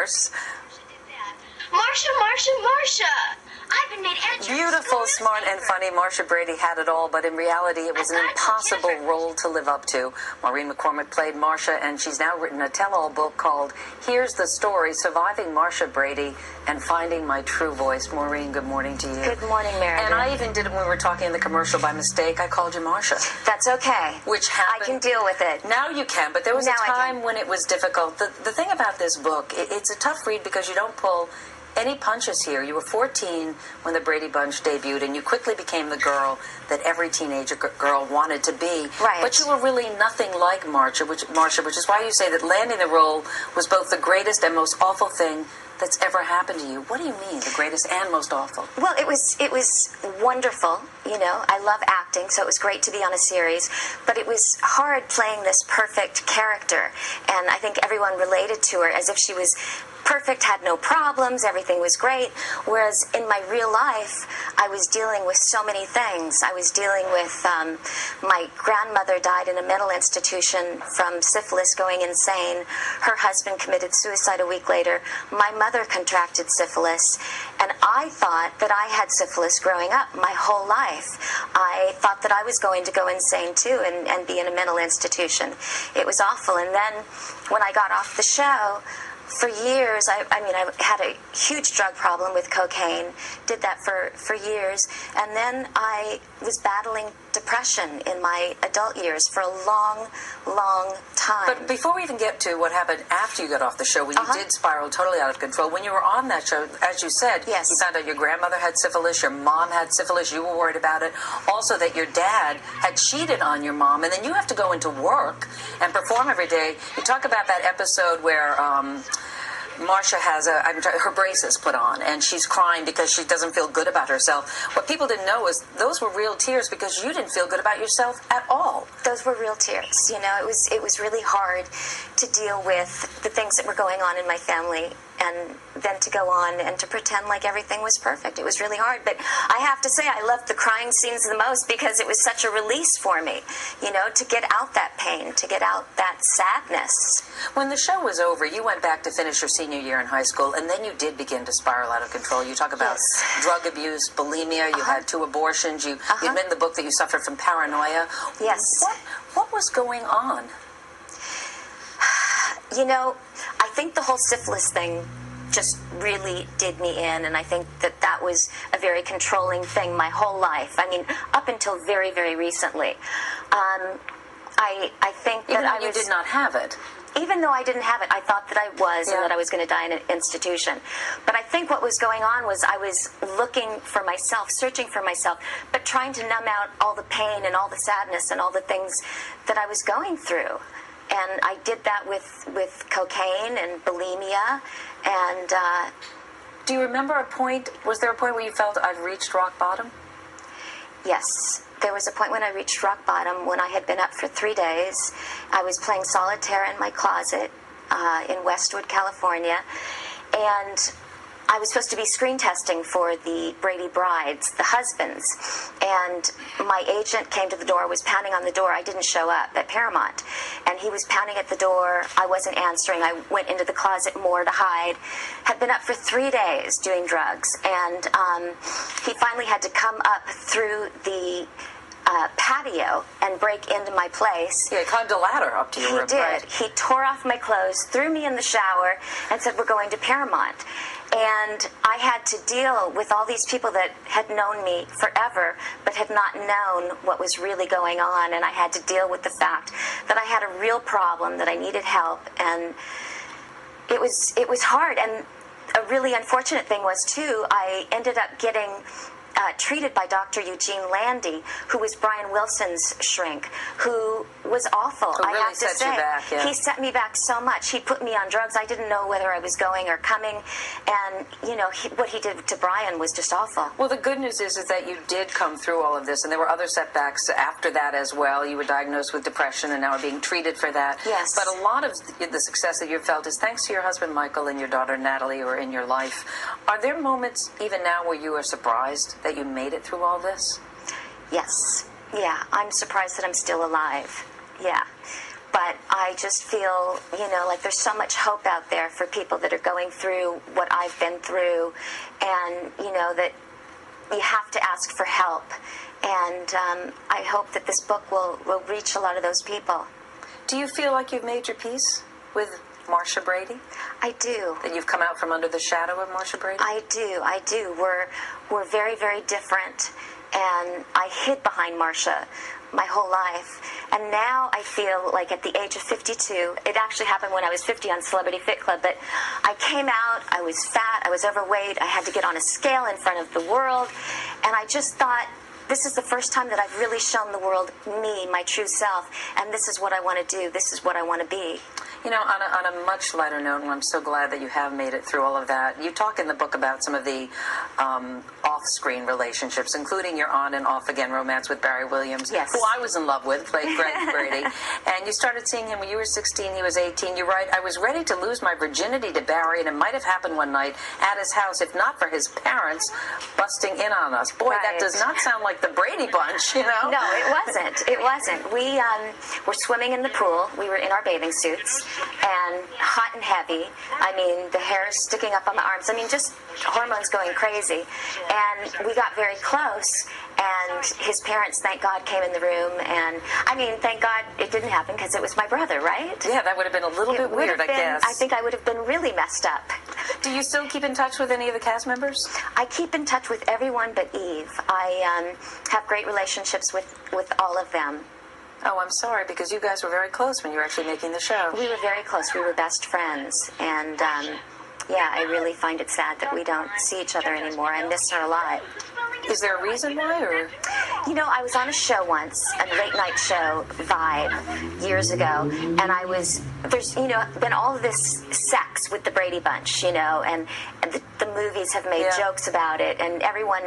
course. Marcia, Marcia, Marcia! I've been made editor. Beautiful, smart, and funny. Marcia Brady had it all, but in reality, it was an impossible role to live up to. Maureen McCormick played Marcia, and she's now written a tell-all book called Here's the Story, Surviving Marcia Brady and Finding My True Voice. Maureen, good morning to you. Good morning, Meredith. And I even did it when we were talking in the commercial by mistake. I called you Marcia. That's okay. Which happened. I can deal with it. Now you can, but there was a time when it was difficult. The thing about this book, it's a tough read because you don't pull any punches here. You were 14 when the Brady Bunch debuted, and you quickly became the girl that every teenager girl wanted to be. Right. But you were really nothing like Marcia, which is why you say that landing the role was both the greatest and most awful thing that's ever happened to you. What do you mean, the greatest and most awful? Well, it was wonderful. You know, I love acting, so it was great to be on a series. But it was hard playing this perfect character, and I think everyone related to her as if she was perfect, had no problems, everything was great. Whereas in my real life, I was dealing with so many things. I was dealing with my grandmother died in a mental institution from syphilis, going insane. Her husband committed suicide a week later. My mother contracted syphilis, and I thought that I had syphilis growing up my whole life. I thought that I was going to go insane too and be in a mental institution. It was awful. And then when I got off the show, for years, I had a huge drug problem with cocaine, did that for years, and then I was battling depression in my adult years for a long, long time. But before we even get to what happened after you got off the show, when you did spiral totally out of control, when you were on that show, as you said, yes, you found out your grandmother had syphilis, your mom had syphilis, you were worried about it, also that your dad had cheated on your mom, and then you have to go into work and perform every day. You talk about that episode where Marcia has her braces put on, and she's crying because she doesn't feel good about herself. What people didn't know is those were real tears because you didn't feel good about yourself at all. Those were real tears. You know, it was really hard to deal with the things that were going on in my family, and then to go on and to pretend like everything was perfect. It was really hard. But I have to say, I loved the crying scenes the most because it was such a release for me, you know, to get out that pain, to get out that sadness. When the show was over, you went back to finish your senior year in high school, and then you did begin to spiral out of control. You talk about drug abuse, bulimia, you had 2 abortions, you admit in the book that you suffered from paranoia. Yes. What was going on? You know, I think the whole syphilis thing just really did me in, and I think that was a very controlling thing my whole life. I mean, up until very, very recently. I think that Even you did not have it. Even though I didn't have it, I thought that I was, and that I was going to die in an institution. But I think what was going on was I was looking for myself, searching for myself, but trying to numb out all the pain and all the sadness and all the things that I was going through. And I did that with cocaine and bulimia. And do you remember was there a point where you felt I've reached rock bottom? Yes. There was a point when I reached rock bottom when I had been up for 3 days. I was playing solitaire in my closet in Westwood, California. And I was supposed to be screen testing for the Brady brides, the husbands. And my agent came to the door, was pounding on the door. I didn't show up at Paramount. And he was pounding at the door. I wasn't answering. I went into the closet more to hide. Had been up for 3 days doing drugs. And he finally had to come up through the patio and break into my place. Yeah, he climbed a ladder up to your room. He did. Right? He tore off my clothes, threw me in the shower, and said, "We're going to Paramount." And I had to deal with all these people that had known me forever, but had not known what was really going on. And I had to deal with the fact that I had a real problem, that I needed help. And it was hard. And a really unfortunate thing was, too, I ended up getting treated by Dr. Eugene Landy, who was Brian Wilson's shrink, who was awful. Who really I have to set say, you back, yeah. He set me back so much. He put me on drugs. I didn't know whether I was going or coming, and you know what he did to Brian was just awful. Well, the good news is that you did come through all of this, and there were other setbacks after that as well. You were diagnosed with depression, and now are being treated for that. Yes. But a lot of the success that you've felt is thanks to your husband Michael and your daughter Natalie, who are in your life. Are there moments even now where you are surprised that you made it through all this? Yes. Yeah, I'm surprised that I'm still alive. Yeah. But I just feel, like there's so much hope out there for people that are going through what I've been through, and, that you have to ask for help. And I hope that this book will reach a lot of those people. Do you feel like you've made your peace with Marcia Brady? I do. That you've come out from under the shadow of Marcia Brady? I do. We're very, very different, and I hid behind Marcia my whole life. And now I feel like at the age of 52, it actually happened when I was 50 on Celebrity Fit Club, but I came out, I was fat, I was overweight, I had to get on a scale in front of the world, and I just thought, this is the first time that I've really shown the world me, my true self, and this is what I want to do, this is what I want to be. On a much lighter note, and I'm so glad that you have made it through all of that, you talk in the book about some of the off-screen relationships, including your on and off-again romance with Barry Williams, yes, who I was in love with, played Greg Brady. And you started seeing him when you were 16, he was 18. You write, I was ready to lose my virginity to Barry, and it might have happened one night at his house, if not for his parents busting in on us. Boy, right. That does not sound like the Brady Bunch, No, it wasn't. It wasn't. We were swimming in the pool. We were in our bathing suits, and hot and heavy. I mean, the hair is sticking up on the arms. I mean, just hormones going crazy. And we got very close, and his parents, thank God, came in the room. And, I mean, thank God it didn't happen because it was my brother, right? Yeah, that would have been a little bit weird, I guess. I think I would have been really messed up. Do you still keep in touch with any of the cast members? I keep in touch with everyone but Eve. I have great relationships with all of them. Oh, I'm sorry, because you guys were very close when you were actually making the show. We were very close. We were best friends. And, yeah, I really find it sad that we don't see each other anymore. I miss her a lot. Is there a reason why, or? I was on a show once, a late-night show, Vibe, years ago, and there's been all of this sex with the Brady Bunch, and the movies have made jokes about it, and everyone,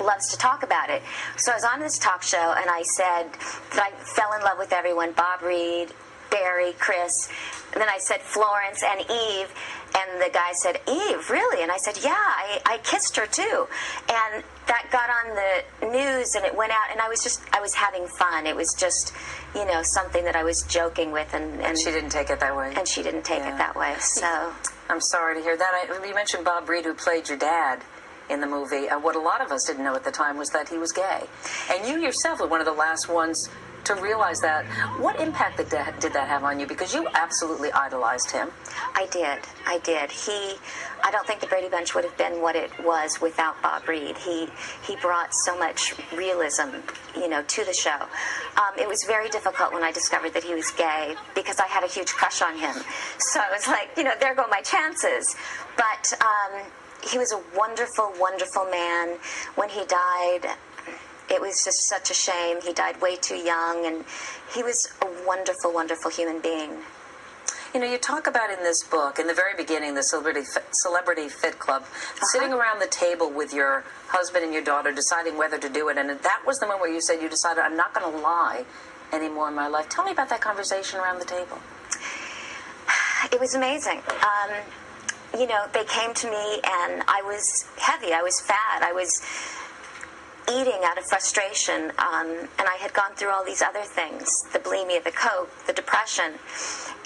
loves to talk about it. So I was on this talk show, and I said that I fell in love with everyone, Bob Reed, Barry, Chris, and then I said Florence and Eve, and the guy said, Eve, really? And I said, yeah, I kissed her too. And that got on the news, and it went out, and I was having fun. It was just, something that I was joking with. And she didn't take it that way. And she didn't take it that way, so. I'm sorry to hear that. You mentioned Bob Reed, who played your dad in the movie. What a lot of us didn't know at the time was that he was gay. And you yourself were one of the last ones to realize that. What impact did that have on you? Because you absolutely idolized him. I did. I don't think the Brady Bunch would have been what it was without Bob Reed. He brought so much realism, to the show. It was very difficult when I discovered that he was gay because I had a huge crush on him. So I was like, there go my chances. But he was a wonderful, wonderful man. When he died, it was just such a shame. He died way too young, and he was a wonderful, wonderful human being. You talk about in this book, in the very beginning, the Celebrity Fit Club, sitting around the table with your husband and your daughter, deciding whether to do it, and that was the moment where you said you decided, I'm not going to lie anymore in my life. Tell me about that conversation around the table. It was amazing. They came to me, and I was heavy, I was fat, I was eating out of frustration, and I had gone through all these other things, the bulimia, the coke, the depression,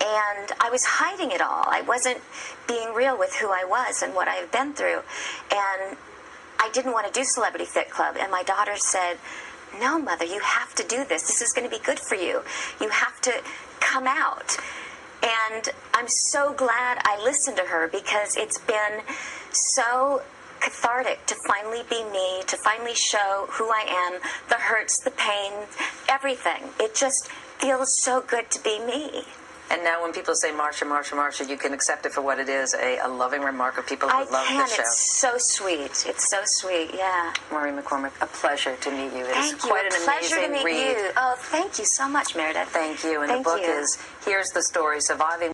and I was hiding it all. I wasn't being real with who I was and what I had been through, and I didn't want to do Celebrity Fit Club, and my daughter said, no, Mother, you have to do this. This is going to be good for you. You have to come out. And I'm so glad I listened to her, because it's been so cathartic to finally be me, to finally show who I am, the hurts, the pain, everything. It just feels so good to be me. And now when people say Marcia, Marcia, Marcia, you can accept it for what it is, a loving remark of people who love the show. It's so sweet. It's so sweet, yeah. Maureen McCormick, a pleasure to meet you. Thank It's you. quite an Pleasure amazing to meet read. you. Oh, thank you so much, Meredith. Thank you. And Thank the book you. is Here's the Story, Surviving